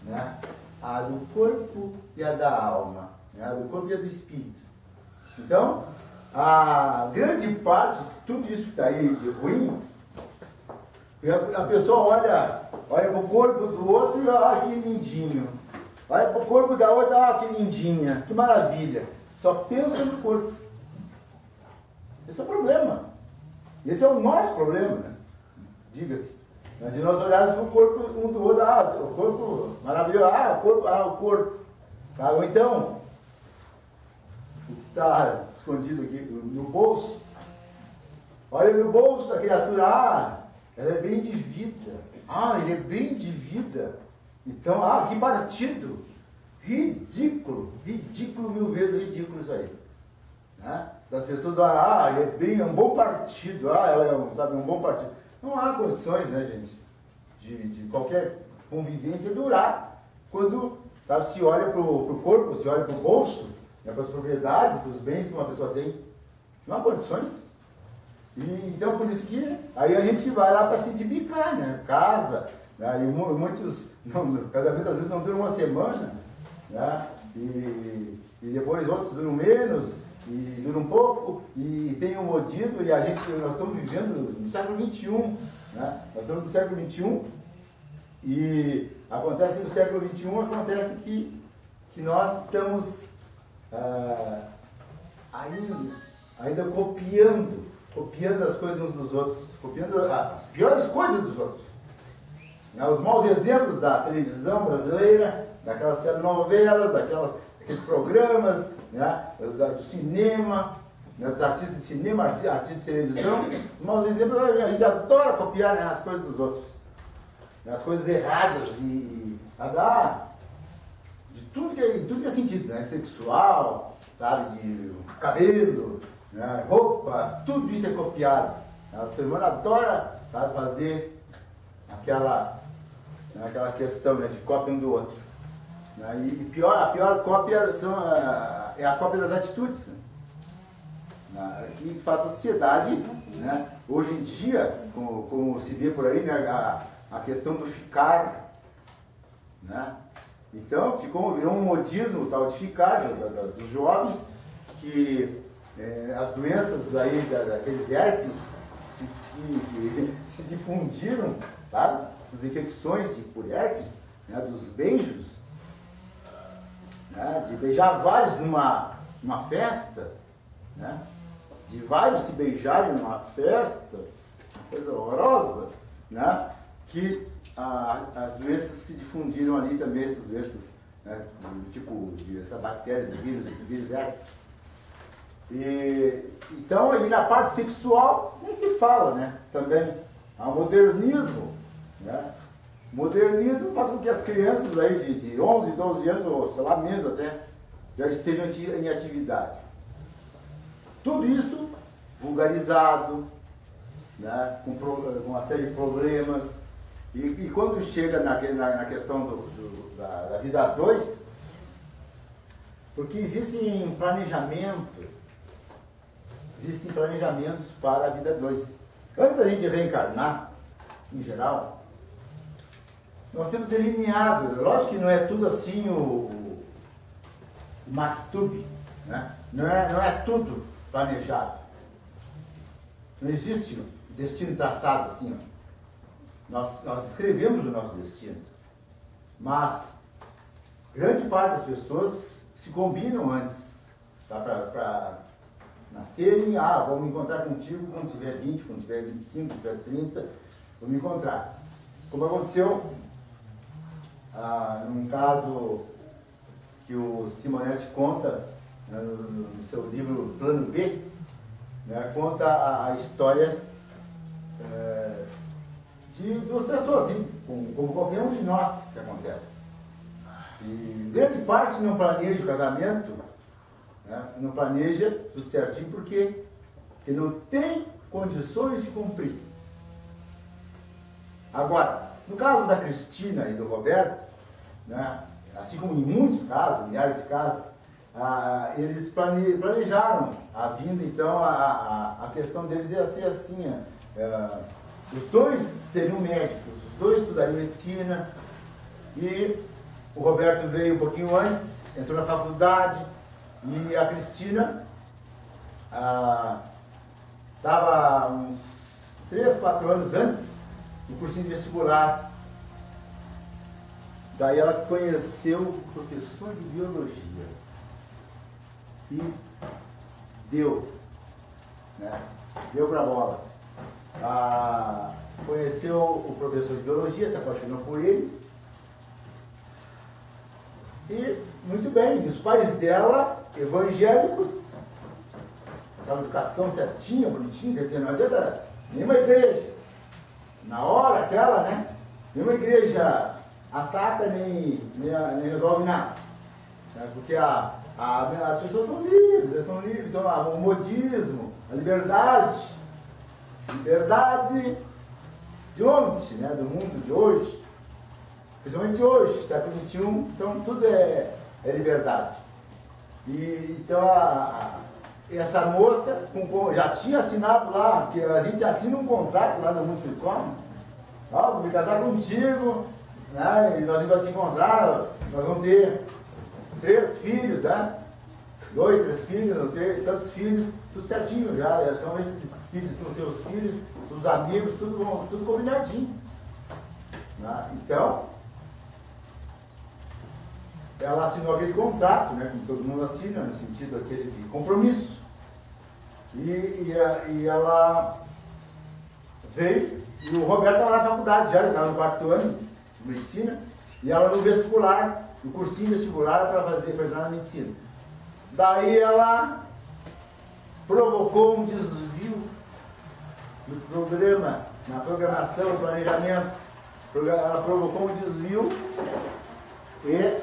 né? A do corpo e a da alma, né? A do corpo e a do espírito. Então, a grande parte de tudo isso que está aí de ruim, a pessoa olha para o corpo do outro e olha, que lindinho. Olha para o corpo da outra, olha que lindinha, que maravilha. Só pensa no corpo. Esse é o problema. Esse é o nosso problema, né? Diga-se. De nós olharmos para o corpo um do outro, o corpo maravilhoso, o corpo. Sabe? Ou então, o que está escondido aqui no bolso, olha no bolso da criatura, ela é bem de vida. Ele é bem de vida. Então, que partido. Ridículo. Ridículo, 1000 vezes ridículo isso aí. Né? Das pessoas, ele é bem, um bom partido. Ela é um bom partido. Não há condições, né, gente, de qualquer convivência durar. Quando, sabe, se olha para o corpo, se olha para o bolso, né, para as propriedades, para os bens que uma pessoa tem. Não há condições. Então, por isso que aí a gente vai lá para se debicar, né? Casa, né? E muitos, casamento às vezes não dura uma semana, né? E depois outros duram menos, e duram um pouco, e tem o modismo, e nós estamos vivendo no século XXI, né? Nós estamos no século XXI, e acontece que no século XXI acontece que nós estamos ainda copiando as coisas uns dos outros, copiando as piores coisas dos outros. Os maus exemplos da televisão brasileira, daquelas telenovelas, daqueles programas, né, do cinema, né, dos artistas de cinema, artistas de televisão. Os maus exemplos, a gente adora copiar, né, as coisas dos outros, né, as coisas erradas de tudo que é sentido, né, sexual, sabe, de cabelo, né, roupa, tudo isso é copiado. O ser humano adora, sabe, fazer aquela questão, né, de cópia um do outro. Né, e a pior cópia é a cópia das atitudes, né, que faz a sociedade, né, hoje em dia, como se vê por aí, né, a questão do ficar, né. Então virou um modismo tal de ficar, dos jovens, que as doenças aí daqueles herpes se difundiram, sabe? Essas infecções por herpes, né, dos beijos, né, de beijar vários numa festa, né, de vários se beijarem numa festa, uma coisa horrorosa, né, que as doenças se difundiram ali também, essas doenças, né, tipo essa bactéria, do vírus herpes. Então, aí na parte sexual, nem se fala, né? Também há o modernismo, né? O modernismo faz com que as crianças aí de 11, 12 anos, ou sei lá, menos até, já estejam em atividade. Tudo isso vulgarizado, né? Com uma série de problemas. E quando chega na questão da vida a dois, porque existem planejamentos para a vida 2. Antes da gente reencarnar, em geral, nós temos delineado, lógico que não é tudo assim o maktub, né? Não é tudo planejado. Não existe destino traçado assim. Nós escrevemos o nosso destino, mas grande parte das pessoas se combinam antes, tá? Para nascerem, vou me encontrar contigo quando tiver 20, quando tiver 25, quando tiver 30, vou me encontrar. Como aconteceu num caso que o Simonetti conta, né, no seu livro Plano B, né, conta a história de duas pessoas, assim, como qualquer um de nós que acontece. E grande parte não planeja o casamento, né, não planeja tudo certinho porque não tem condições de cumprir. Agora, no caso da Cristina e do Roberto, né, assim como em muitos casos, milhares de casos, eles planejaram a vinda. Então a questão deles ia ser assim, os dois seriam médicos, os dois estudariam medicina, e o Roberto veio um pouquinho antes, entrou na faculdade, e a Cristina estava uns 3, 4 anos antes do cursinho vestibular. Daí ela conheceu o professor de biologia e deu pra bola. Conheceu o professor de biologia, se apaixonou por ele. E, muito bem, os pais dela, evangélicos, aquela educação certinha, bonitinha, quer dizer, não adianta nenhuma igreja, na hora aquela, né? Nenhuma igreja ataca nem resolve nada. Né? Porque as pessoas são livres, então o modismo, a liberdade de ontem, né? Do mundo de hoje, principalmente hoje, século XXI, então tudo é liberdade. E então essa moça já tinha assinado lá, porque a gente assina um contrato lá no Mundo Silicone, vou me casar contigo, né? E nós vamos se encontrar, nós vamos ter 3 filhos, né? 2, 3 filhos, não ter tantos filhos, tudo certinho já, são esses filhos com seus filhos, os amigos, tudo combinadinho. Né? Então, ela assinou aquele contrato, né, como todo mundo assina, no sentido aquele de compromisso. E ela veio, e o Roberto estava na faculdade já, ele estava no 4º ano de medicina, e ela no vestibular, no cursinho vestibular para entrar na medicina. Daí ela provocou um desvio no programa, na programação, no planejamento. Ela provocou um desvio e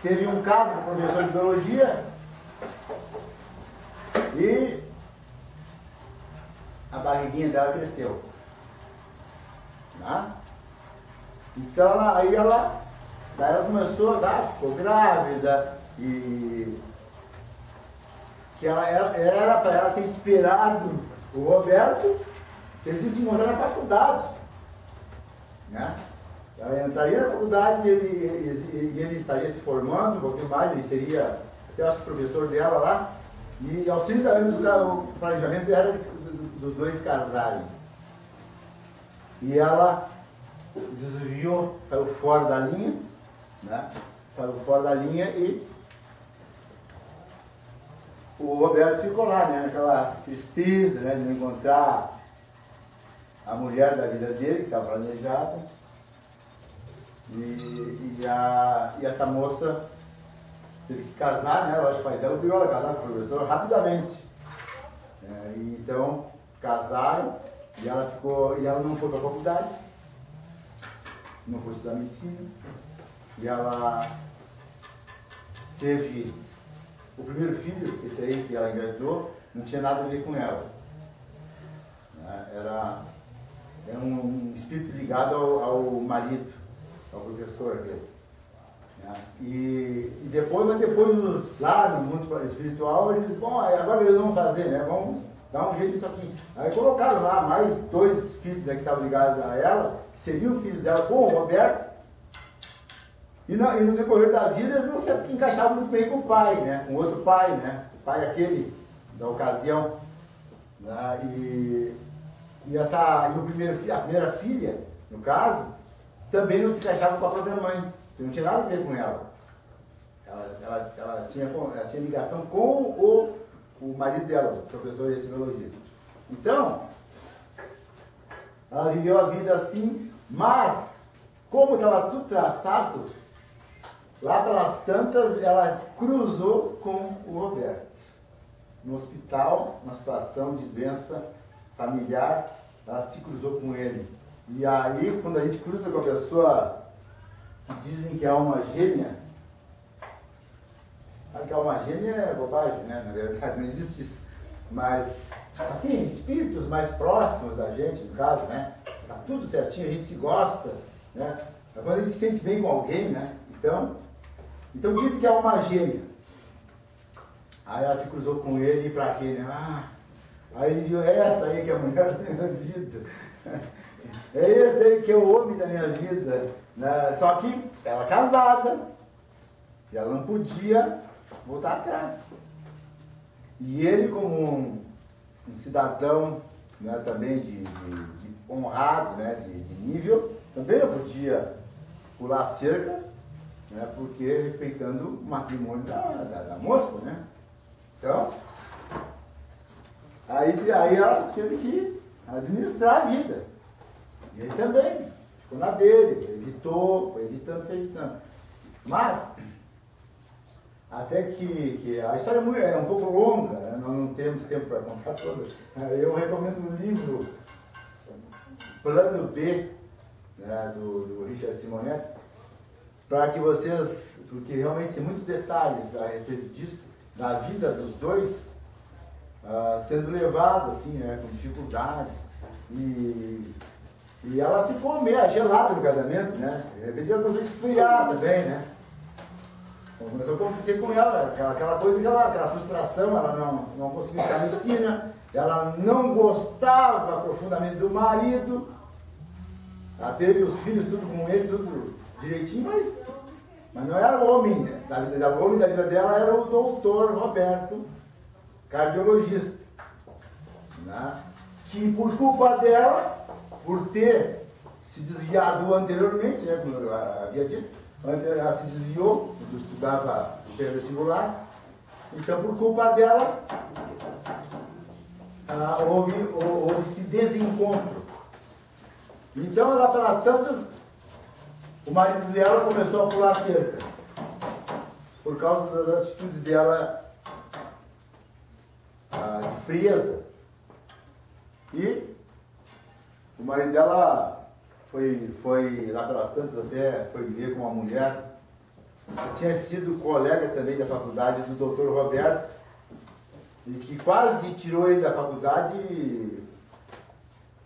teve um caso com o professor de biologia e a barriguinha dela cresceu. Tá? Então daí ela começou, ficou grávida e que era para ela ter esperado o Roberto, que eles iam se encontrar na faculdade. Né? Ela entraria na faculdade e ele estaria se formando um pouquinho mais, ele seria, até acho que professor dela lá, e aos 30 anos o planejamento era dos dois casarem. E ela desviou, saiu fora da linha, né? Saiu fora da linha e o Roberto ficou lá, né? Naquela tristeza, né? De não encontrar a mulher da vida dele, que estava planejada. E essa moça teve que casar, né? Eu acho que o pai dela obrigou ela a casar com o professor rapidamente. E então casaram e ela não foi para a faculdade, não foi estudar medicina. E ela teve o primeiro filho, esse aí que ela engravidou, não tinha nada a ver com ela. Era um espírito ligado ao marido, ao professor dele. E depois lá no mundo espiritual, eles disseram, bom, agora eles vão fazer, né? Vamos dar um jeito nisso aqui. Aí colocaram lá mais 2 espíritos, né, que estavam ligados a ela, que seriam filhos dela com o Roberto. E no decorrer da vida, eles não se encaixavam muito bem com o pai, né? Com outro pai, né? O pai aquele da ocasião. Né? E a primeira filha, no caso, também não se encaixava com a própria mãe. Não tinha nada a ver com ela. Ela tinha ligação com o marido dela, o professor de etnologia. Então, ela viveu a vida assim, mas, como estava tudo traçado, lá pelas tantas, ela cruzou com o Roberto. No hospital, uma situação de doença familiar, ela se cruzou com ele. E aí, quando a gente cruza com a pessoa que dizem que é uma gêmea, que é uma gêmea é bobagem, né? Na verdade, não existe isso. Mas, assim, espíritos mais próximos da gente, no caso, né? Tá tudo certinho, a gente se gosta, né? É quando a gente se sente bem com alguém, né? Então dizem que é uma gêmea. Aí ela se cruzou com ele e pra quê, né? Aí ele viu essa aí que é a mulher da minha vida. É esse aí que é o homem da minha vida, né? Só que ela é casada, e ela não podia voltar atrás. E ele, como um cidadão, né, também de honrado, né, de nível, também não podia pular a cerca, né, porque respeitando o matrimônio da moça, né? Então, aí ela teve que administrar a vida. E ele também ficou na dele, evitou, foi evitando. Mas, até que a história é um pouco longa, né? Nós não temos tempo para contar toda. Eu recomendo o livro Plano B, né, do Richard Simonetti, para que vocês, porque realmente tem muitos detalhes a respeito disso, da vida dos dois, sendo levado assim, né, com dificuldades. E ela ficou meio gelada no casamento, né? De repente ela começou a esfriar também, né? Então, começou a acontecer com ela, aquela coisa, aquela frustração, ela não conseguiu ficar na medicina, ela não gostava profundamente do marido, ela teve os filhos tudo com ele, tudo direitinho, mas não era o homem da vida dela. O homem da vida dela era o doutor Roberto, cardiologista, né? Que por culpa dela, por ter se desviado anteriormente, né, como eu havia dito, ela se desviou, quando estudava o pré-vestibular, então por culpa dela houve esse desencontro. Então lá pelas tantas, o marido dela começou a pular a cerca, por causa das atitudes dela de frieza. E o marido dela foi lá pelas tantas, até foi viver com uma mulher que tinha sido colega também da faculdade do Dr. Roberto, e que quase tirou ele da faculdade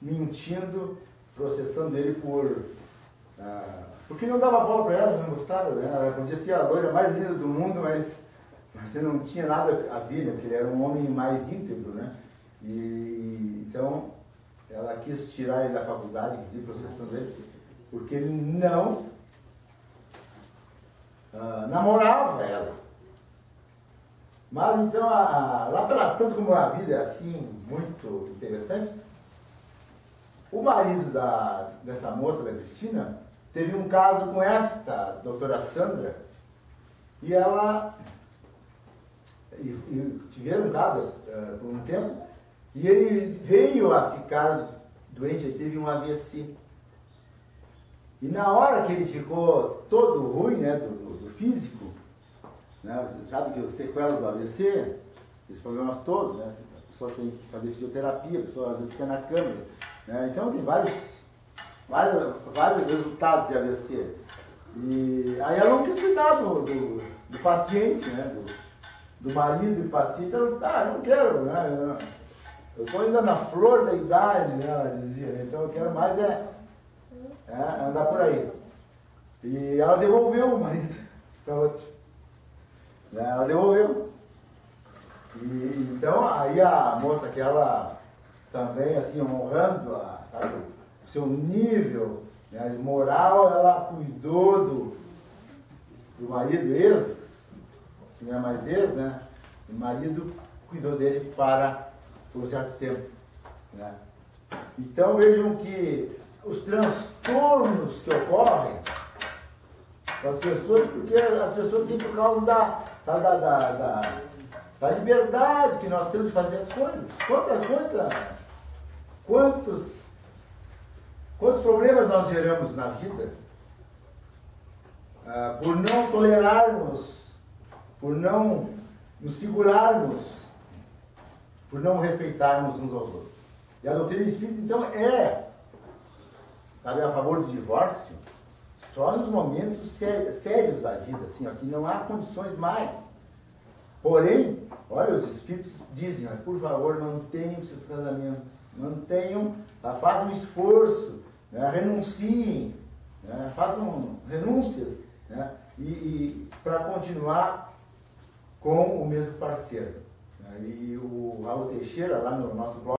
mentindo, processando ele porque não dava bola para ela, não gostava, né? Ela podia ser a loira mais linda do mundo, mas você não tinha nada a ver, né? Porque ele era um homem mais íntegro, né? E então ela quis tirar ele da faculdade, inclusive processando ele, porque ele não namorava ela. Mas então, lá pelas tantas, como a vida é assim, muito interessante, o marido dessa moça, da Cristina, teve um caso com esta doutora Sandra, e ela tiveram um caso por um tempo, e ele veio a ficar doente, ele teve um AVC. E na hora que ele ficou todo ruim, né, do físico, né, você sabe que os sequelas do AVC, esses problemas todos, né, a pessoa tem que fazer fisioterapia, a pessoa às vezes fica na cama, né, então tem vários resultados de AVC. E aí ela não quis cuidar do paciente, né, do marido do paciente, ela disse, eu não quero, né, eu estou ainda na flor da idade, né, ela dizia, né, então eu quero mais andar por aí. E ela devolveu o marido para outro. Ela devolveu. E então aí a moça, que ela também assim, honrando o seu nível, né, de moral, ela cuidou do marido ex, que não é mais ex, né? O marido cuidou dele por um certo tempo, né? Então vejam que os transtornos que ocorrem das pessoas, porque as pessoas sim, por causa da liberdade que nós temos de fazer as coisas. Quantos problemas nós geramos na vida por não tolerarmos, por não nos segurarmos, por não respeitarmos uns aos outros. E a doutrina espírita, então, sabe, a favor do divórcio só nos momentos sérios da vida, assim, ó, que não há condições mais. Porém, olha, os espíritos dizem, por favor, mantenham seus casamentos, façam um esforço, né, renunciem, né, façam renúncias, né, e para continuar com o mesmo parceiro. E o Raul Teixeira, lá no nosso blog,